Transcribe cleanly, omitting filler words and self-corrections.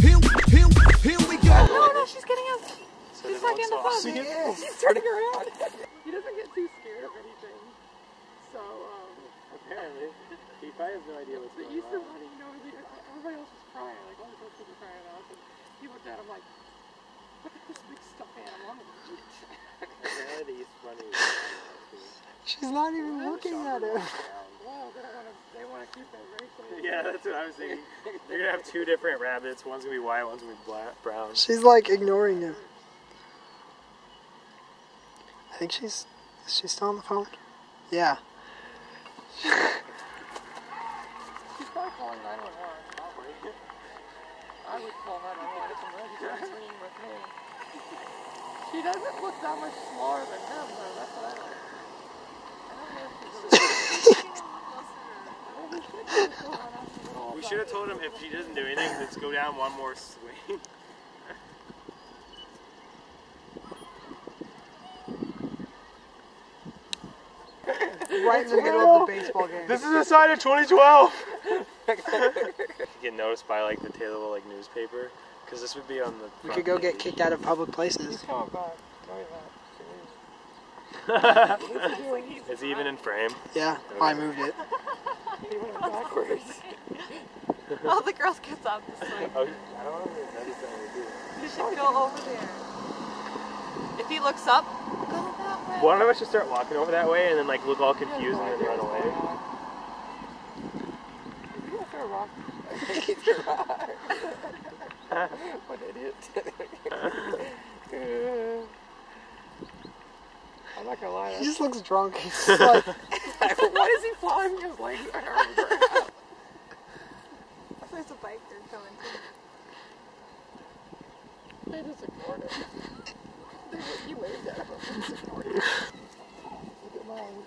Here we go. No, she's getting up. She's not getting the phone. She is. She's turning around. He doesn't get too scared of anything. So, apparently, he probably has no idea what's going on. the Easter bunny, you know, everybody else was crying. Like, all the kids were crying out. And he looked at him like, look at this big stuffed animal on the beach. Apparently, the Easter bunny is She's not even looking at him. Well, they want to keep it racially. Yeah, that's what I was thinking. They're gonna have two different rabbits. One's gonna be white, one's gonna be brown. She's like ignoring him. I think is she still on the phone? Yeah. She's probably calling 911. I would call 911 if somebody's answering with me. She doesn't look that much smaller than him, though. That's what I like. We should have told him if he doesn't do anything, let's go down one more swing. Right in the middle of the baseball game. This is a sign of 2012. You get noticed by like the Taylorville like newspaper, because this would be on the. We could go get kicked out of public places. He's coming back. Tell me that. Is he even in frame? Yeah, I moved it. He went backwards. All the Girl Scouts out this way. Oh, I don't know if notice that we do. You should go over there. If he looks up, go that way. One of us should start walking over that way and then like look all confused and then run away. You want to throw a rock? I think he threw a rock. What an idiot. I'm not gonna lie. He just looks drunk. He's like, why is he following his legs around the ground? There's a biker coming too. They just ignored him. He waved at him, but they just ignored him. Look at mine.